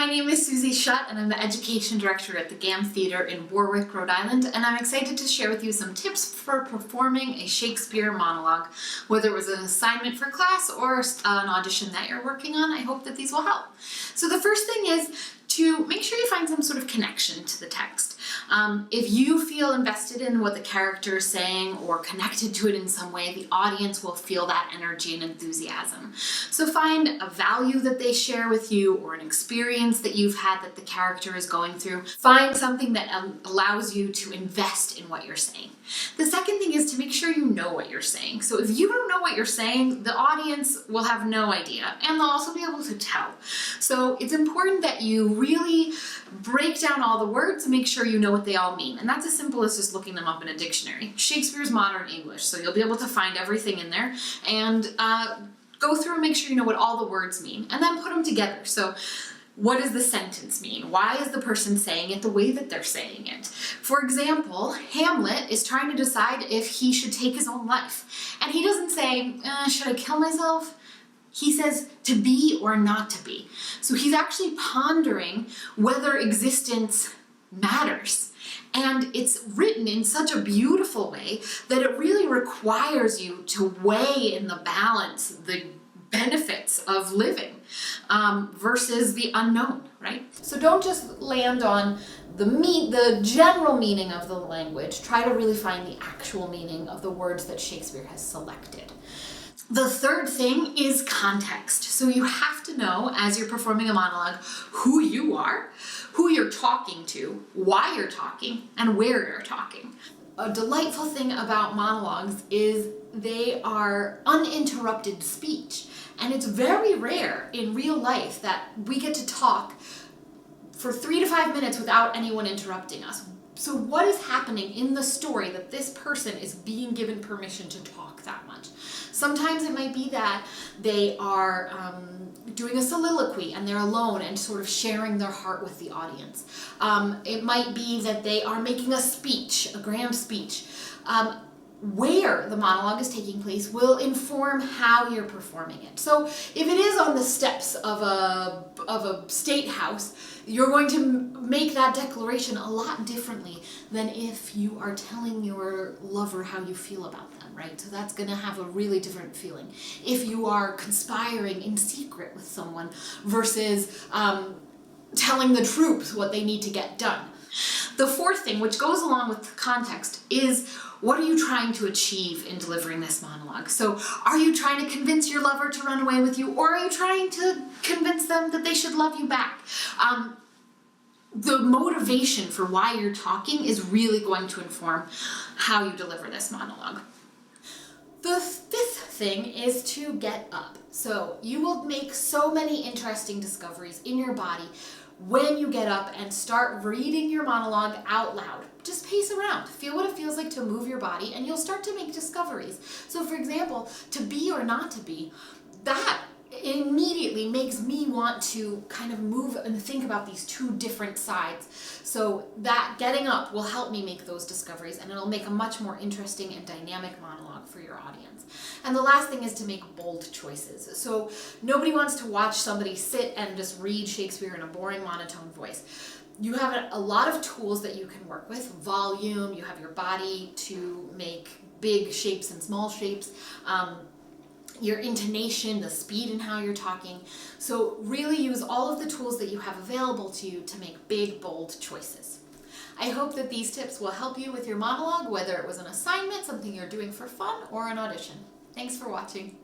name is Susie Schutt, and I'm the Education Director at the Gamm Theatre in Warwick, Rhode Island, and I'm excited to share with you some tips for performing a Shakespeare monologue. Whether it was an assignment for class or an audition that you're working on, I hope that these will help. So the first thing is to make sure you find some sort of connection to the text. If you feel invested in what the character is saying or connected to it in some way, the audience will feel that energy and enthusiasm. So find a value that they share with you or an experience that you've had that the character is going through. Find something that allows you to invest in what you're saying. The second thing is to make sure you know what you're saying. So if you don't know what you're saying, the audience will have no idea, and they'll also be able to tell. So it's important that you really break down all the words and make sure you know what they all mean. And that's as simple as just looking them up in a dictionary. Shakespeare's modern English, so you'll be able to find everything in there and go through and make sure you know what all the words mean, and then put them together. So what does the sentence mean? Why is the person saying it the way that they're saying it? For example, Hamlet is trying to decide if he should take his own life. And he doesn't say, should I kill myself? He says to be or not to be. So he's actually pondering whether existence matters. And it's written in such a beautiful way that it really requires you to weigh in the balance the benefits of living versus the unknown, right? So don't just land on the general meaning of the language. Try to really find the actual meaning of the words that Shakespeare has selected. The third thing is context. So you have to know, as you're performing a monologue, who you are, who you're talking to, why you're talking, and where you're talking. A delightful thing about monologues is they are uninterrupted speech. And it's very rare in real life that we get to talk for 3 to 5 minutes without anyone interrupting us. So what is happening in the story that this person is being given permission to talk that much? Sometimes it might be that they are doing a soliloquy and they're alone and sort of sharing their heart with the audience. It might be that they are making a speech, a grand speech. Where the monologue is taking place will inform how you're performing it. So if it is on the steps of a state house, you're going to make that declaration a lot differently than if you are telling your lover how you feel about them, right? So that's going to have a really different feeling. If you are conspiring in secret with someone versus telling the troops what they need to get done. The fourth thing, which goes along with the context, is what are you trying to achieve in delivering this monologue? So are you trying to convince your lover to run away with you, or are you trying to convince them that they should love you back? The motivation for why you're talking is really going to inform how you deliver this monologue. The fifth thing is to get up. So you will make so many interesting discoveries in your body when you get up and start reading your monologue out loud. Just pace around, feel what it feels like to move your body, and you'll start to make discoveries. So for example, to be or not to be, that immediately makes me want to kind of move and think about these two different sides. So that getting up will help me make those discoveries, and it'll make a much more interesting and dynamic monologue for your audience. And the last thing is to make bold choices. So nobody wants to watch somebody sit and just read Shakespeare in a boring monotone voice. You have a lot of tools that you can work with. Volume, you have your body to make big shapes and small shapes. Your intonation, the speed in how you're talking. So really use all of the tools that you have available to you to make big, bold choices. I hope that these tips will help you with your monologue, whether it was an assignment, something you're doing for fun, or an audition. Thanks for watching.